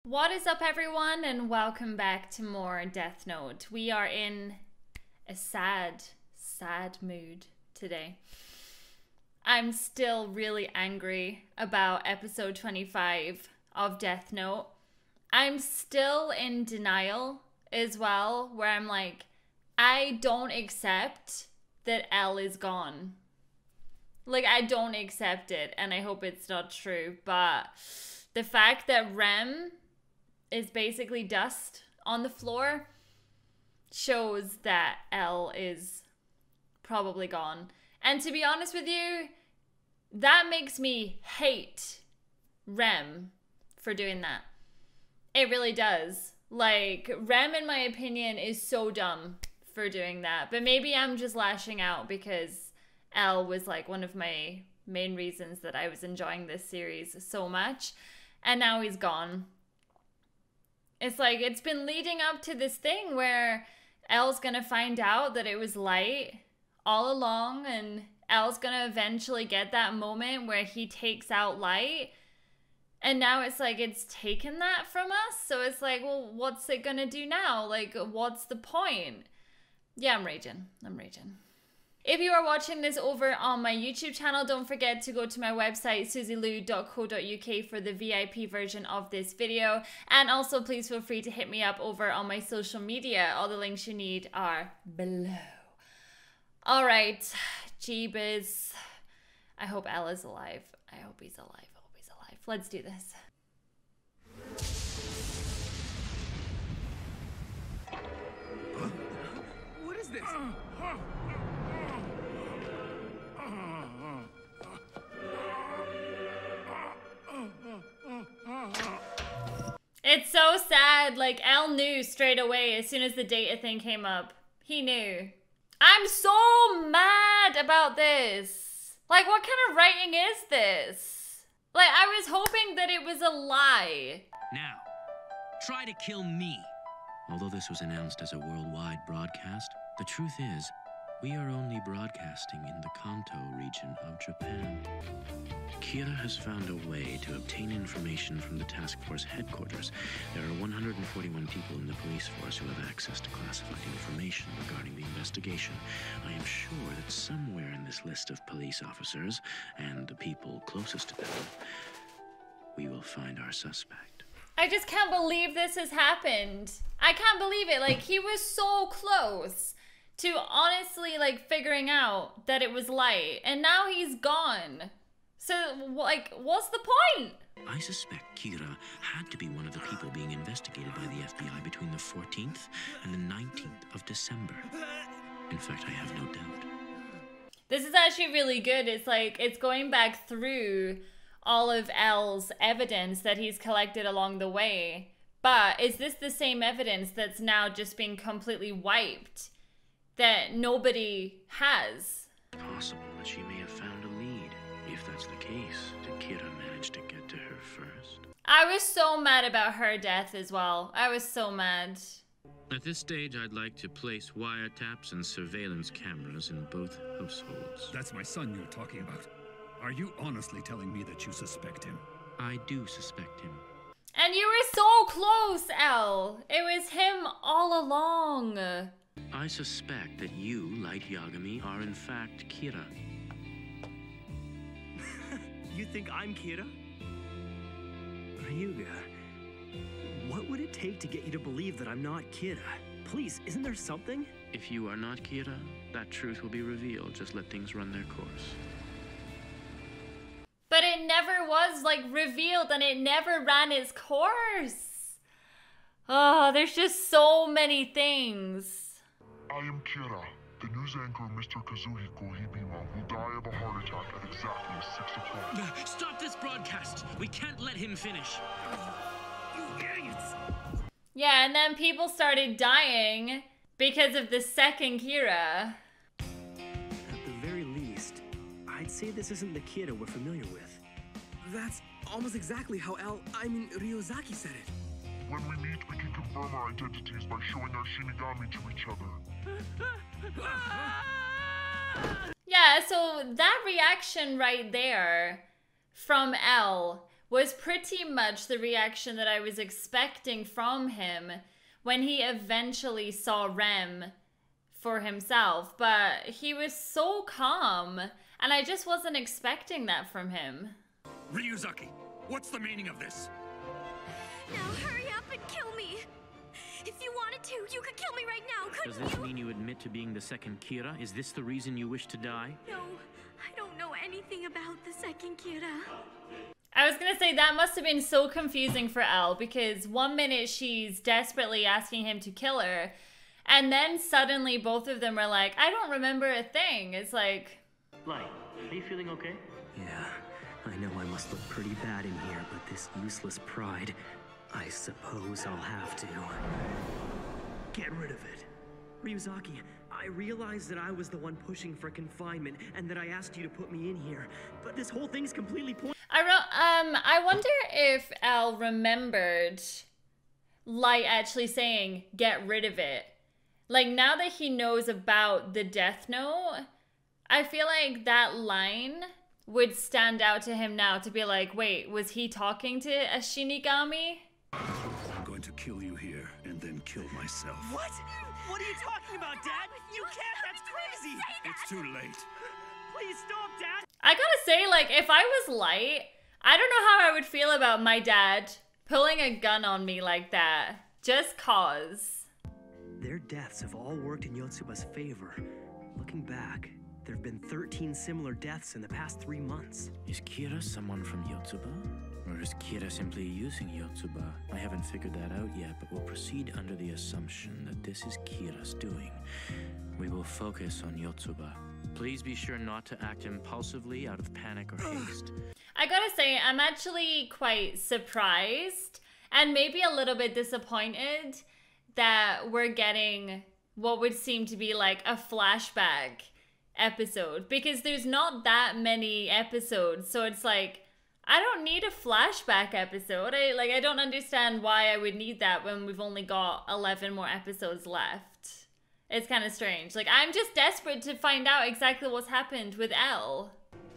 What is up, everyone, and welcome back to more Death Note. We are in a sad mood today. I'm still really angry about episode 25 of Death Note. I'm still in denial as well, where I'm like, I don't accept that L is gone. Like, I don't accept it, and I hope it's not true, but the fact that Rem is basically dust on the floor shows that L is probably gone. And to be honest with you, that makes me hate Rem for doing that. It really does. Like, Rem, in my opinion, is so dumb for doing that. But maybe I'm just lashing out because L was like one of my main reasons that I was enjoying this series so much. And now he's gone. It's like, it's been leading up to this thing where Elle's gonna find out that it was Light all along, and Elle's gonna eventually get that moment where he takes out Light, and now it's like, it's taken that from us, so it's like, well, what's it gonna do now? Like, what's the point? Yeah, I'm raging. If you are watching this over on my YouTube channel, don't forget to go to my website, suzylu.co.uk, for the VIP version of this video. And also, please feel free to hit me up over on my social media. All the links you need are below. All right, Jeebus. I hope Ella's alive. I hope he's alive. Let's do this. What is this? It's so sad. Like, Elle knew straight away as soon as the data thing came up. He knew. I'm so mad about this. Like, what kind of writing is this? Like, I was hoping that it was a lie. Now, try to kill me. Although this was announced as a worldwide broadcast, the truth is, we are only broadcasting in the Kanto region of Japan. Kira has found a way to obtain information from the task force headquarters. There are 141 people in the police force who have access to classified information regarding the investigation. I am sure that somewhere in this list of police officers, and the people closest to them, we will find our suspect. I just can't believe this has happened. I can't believe it. Like, he was so close to honestly, like, figuring out that it was Light, and now he's gone. So, like, what's the point? I suspect Kira had to be one of the people being investigated by the FBI between the 14th and the 19th of December. In fact, I have no doubt. This is actually really good. It's like, it's going back through all of L's evidence that he's collected along the way. But is this the same evidence that's now just been completely wiped, that nobody has? Possible that she may have found a lead. If that's the case, did Kira manage to get to her first? I was so mad about her death as well. I was so mad. At this stage, I'd like to place wiretaps and surveillance cameras in both households. That's my son you're talking about. Are you honestly telling me that you suspect him? I do suspect him. And you were so close, Elle. It was him all along. I suspect that you, Light Yagami, are in fact Kira. You think I'm Kira? Ryuga, what would it take to get you to believe that I'm not Kira? Please, isn't there something? If you are not Kira, that truth will be revealed. Just let things run their course. But it never was, like, revealed, and it never ran its course. Oh, there's just so many things. I am Kira, the news anchor Mr. Kazuhiko Hibima, will die of a heart attack at exactly 6 o'clock. Stop this broadcast! We can't let him finish! You idiots! Yeah, and then people started dying because of the second Kira. At the very least, I'd say this isn't the Kira we're familiar with. That's almost exactly how Ryozaki said it. When we meet, we can confirm our identities by showing our Shinigami to each other. Yeah, so that reaction right there from Elle was pretty much the reaction that I was expecting from him when he eventually saw Rem for himself. But he was so calm, and I just wasn't expecting that from him. Ryuzaki, what's the meaning of this? Now hurry up and kill me. If you wanted to, you could kill me right now, couldn't you? Does this mean you admit to being the second Kira? Is this the reason you wish to die? No, I don't know anything about the second Kira. I was gonna say that must have been so confusing for Elle, because one minute she's desperately asking him to kill her, and then suddenly both of them are like, I don't remember a thing. It's like... Light, are you feeling okay? Yeah, I know I must look pretty bad in here, but this useless pride, I suppose I'll have to. Get rid of it. Ryuzaki, I realize that I was the one pushing for confinement and that I asked you to put me in here, but this whole thing's completely pointless. I wonder if Elle remembered Light actually saying, get rid of it. Like, now that he knows about the Death Note, I feel like that line would stand out to him now to be like, wait, was he talking to a Shinigami? I'm going to kill you here and then kill myself. What? What are you talking about, Dad? You can't, that's crazy! It's too late. Please stop, Dad! I gotta say, like, if I was Light, I don't know how I would feel about my dad pulling a gun on me like that. Just cause. Their deaths have all worked in Yotsuba's favor. Looking back, there have been 13 similar deaths in the past 3 months. Is Kira someone from Yotsuba? Or is Kira simply using Yotsuba? I haven't figured that out yet, but we'll proceed under the assumption that this is Kira's doing. We will focus on Yotsuba. Please be sure not to act impulsively out of panic or haste. I gotta say, I'm actually quite surprised and maybe a little bit disappointed that we're getting what would seem to be like a flashback episode, because there's not that many episodes, so it's like, I don't need a flashback episode. I don't understand why I would need that when we've only got 11 more episodes left. It's kind of strange. Like, I'm just desperate to find out exactly what's happened with Elle.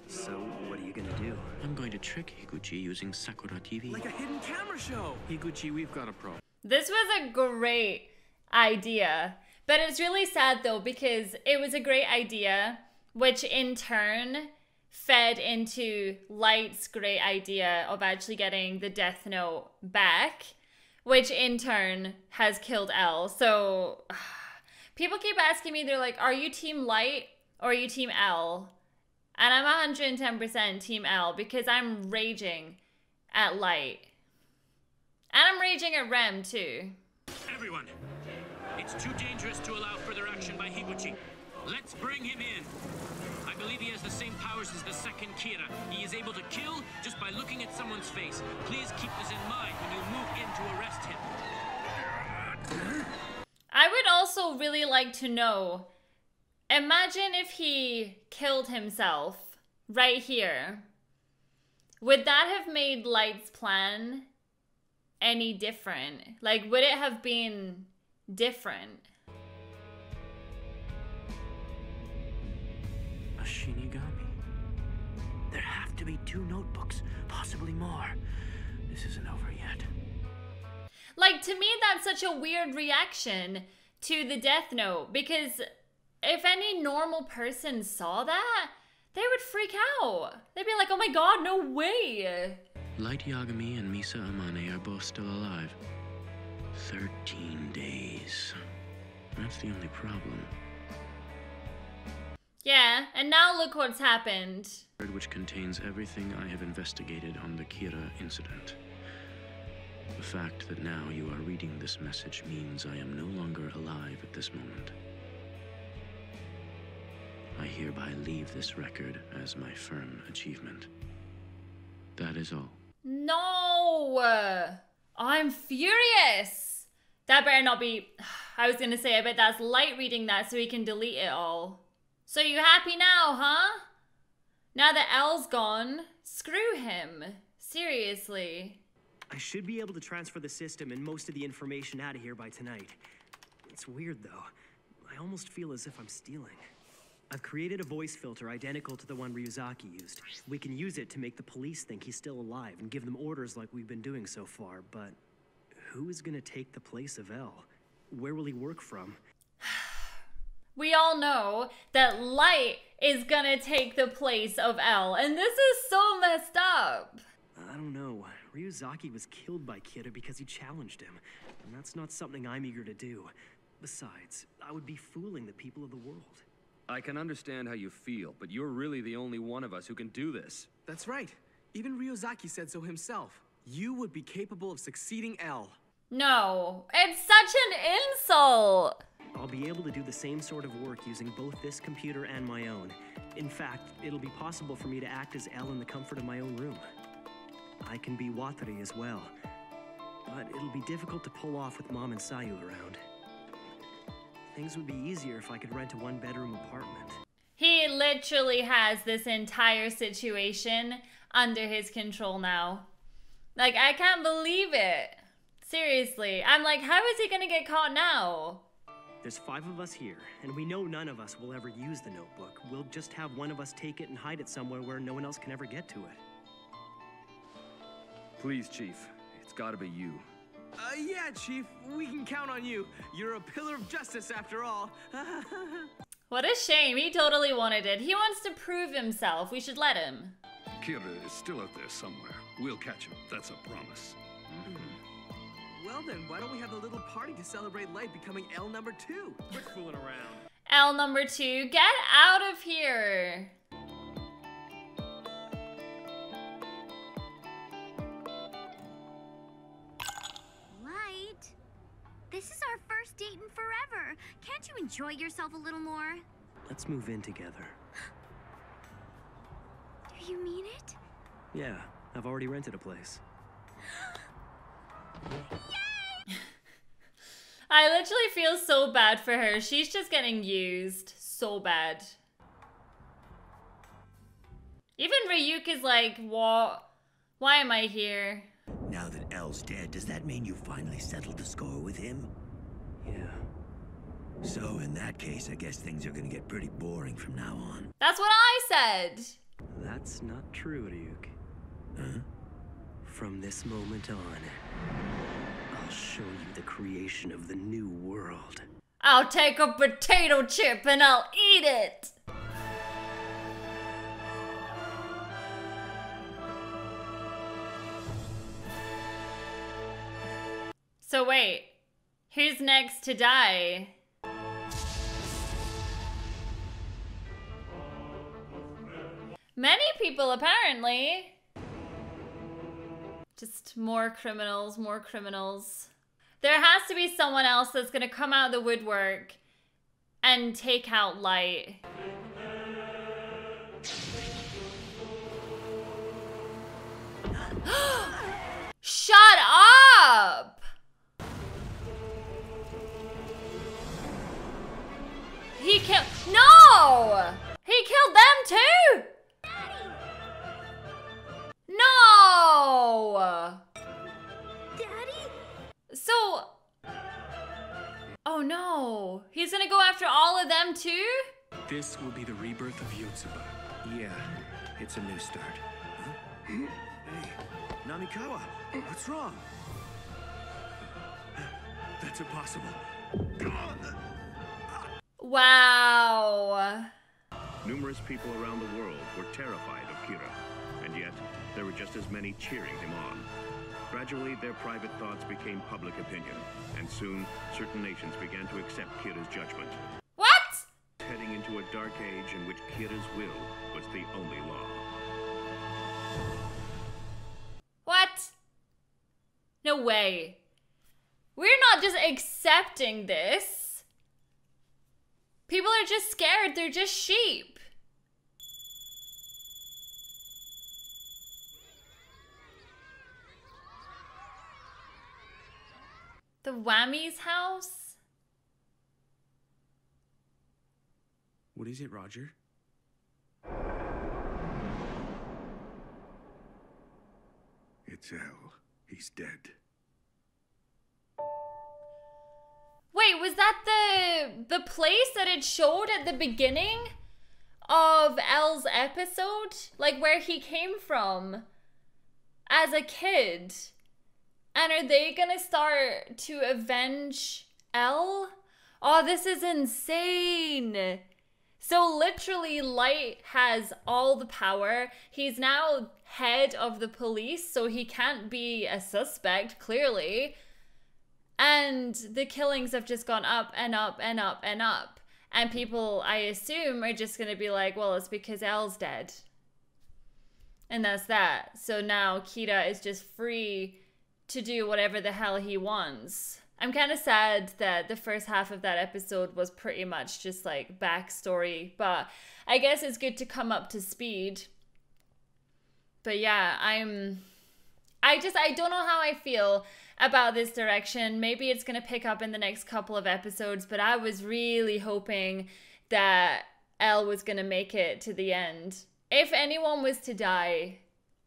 So, what are you gonna do? I'm going to trick Higuchi using Sakura TV. Like a hidden camera show. Higuchi, we've got a problem. This was a great idea. But it's really sad, though, because it was a great idea, which in turn fed into Light's great idea of actually getting the Death Note back, which in turn has killed Elle. So people keep asking me, they're like, are you Team Light or are you Team Elle? And I'm 110% Team Elle, because I'm raging at Light. And I'm raging at Rem too. Everyone, it's too dangerous to allow further action by Higuchi. Let's bring him in. I believe he has the same powers as the second Kira. He is able to kill just by looking at someone's face. Please keep this in mind when you move in to arrest him. I would also really like to know, imagine if he killed himself right here. Would that have made Light's plan any different? Like, would it have been different? A Shinigami. There have to be 2 notebooks, possibly more. This isn't over yet. Like, to me, that's such a weird reaction to the Death Note, because if any normal person saw that, they would freak out. They'd be like, oh my god, no way. Light Yagami and Misa Amane are both still alive. 13 days. That's the only problem. Yeah, and now look what's happened. Which contains everything I have investigated on the Kira incident. The fact that now you are reading this message means I am no longer alive at this moment. I hereby leave this record as my firm achievement. That is all. No! I'm furious! That better not be... I was gonna say, I bet that's Light reading that so he can delete it all. So you happy now, huh? Now that Elle's gone, screw him. Seriously. I should be able to transfer the system and most of the information out of here by tonight. It's weird, though. I almost feel as if I'm stealing. I've created a voice filter identical to the one Ryuzaki used. We can use it to make the police think he's still alive and give them orders like we've been doing so far, but who is gonna take the place of L? Where will he work from? We all know that Light is gonna take the place of L, and this is so messed up. I don't know. Ryuzaki was killed by Kira because he challenged him, and that's not something I'm eager to do. Besides, I would be fooling the people of the world. I can understand how you feel, but you're really the only one of us who can do this. That's right. Even Ryuzaki said so himself. You would be capable of succeeding L. No, it's such an insult. I'll be able to do the same sort of work using both this computer and my own. In fact, it'll be possible for me to act as L in the comfort of my own room. I can be Watari as well, but it'll be difficult to pull off with Mom and Sayu around. Things would be easier if I could rent a one-bedroom apartment. He literally has this entire situation under his control now. Like, I can't believe it. Seriously. I'm like, how is he gonna get caught now? There's 5 of us here, and we know none of us will ever use the notebook. We'll just have one of us take it and hide it somewhere where no one else can ever get to it. Please, Chief. It's gotta be you. Yeah, Chief. We can count on you. You're a pillar of justice after all. What a shame. He totally wanted it. He wants to prove himself. We should let him. Kira is still out there somewhere. We'll catch him. That's a promise. Well then, why don't we have a little party to celebrate Light becoming L number 2? Quit fooling around. L number 2, get out of here. Light, this is our first date in forever. Can't you enjoy yourself a little more? Let's move in together. Do you mean it? Yeah, I've already rented a place. I literally feel so bad for her. She's just getting used so bad. Even Ryuk is like, what? Why am I here? Now that L's dead, does that mean you finally settled the score with him? Yeah. So in that case, I guess things are gonna get pretty boring from now on. That's what I said. That's not true, Ryuk. Huh? From this moment on, I'll show you the creation of the new world. I'll take a potato chip and I'll eat it. So wait, who's next to die? Many people, apparently. Just more criminals, more criminals. There has to be someone else that's gonna come out of the woodwork and take out Light. Shut up! He killed— No! He killed them too! No! Daddy? So... Oh no. He's gonna go after all of them too? This will be the rebirth of Yotsuba. Yeah, it's a new start. Huh? Hey, Namikawa, what's wrong? That's impossible. Wow. Numerous people around the world were terrified of Kira, and yet there were just as many cheering him on. Gradually, their private thoughts became public opinion, and soon, certain nations began to accept Kira's judgment. What? Heading into a dark age in which Kira's will was the only law. What? No way. We're not just accepting this. People are just scared. They're just sheep. The Whammy's house? What is it, Roger? It's L. He's dead. Wait, was that the place that it showed at the beginning? of L's episode? Like where he came from as a kid? And are they gonna start to avenge L? Oh, this is insane. So literally Light has all the power. He's now head of the police, so he can't be a suspect, clearly. And the killings have just gone up and up and up and up. And people, I assume, are just gonna be like, well, it's because L's dead. And that's that. So now Kira is just free to do whatever the hell he wants. I'm kind of sad that the first half of that episode was pretty much just like backstory, but I guess it's good to come up to speed. But yeah, I don't know how I feel about this direction. Maybe it's going to pick up in the next couple of episodes, but I was really hoping that Elle was going to make it to the end. If anyone was to die,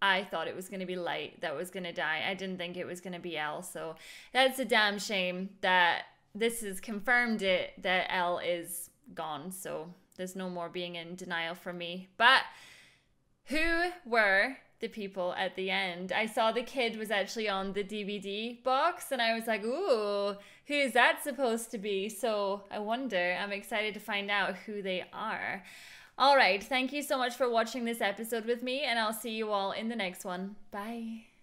I thought it was going to be Light that was going to die. I didn't think it was going to be Elle. So that's a damn shame that this has confirmed it, that Elle is gone. So there's no more being in denial from me. But who were the people at the end? I saw the kid was actually on the DVD box and I was like, ooh, who is that supposed to be? So I wonder, I'm excited to find out who they are. All right, thank you so much for watching this episode with me, and I'll see you all in the next one. Bye.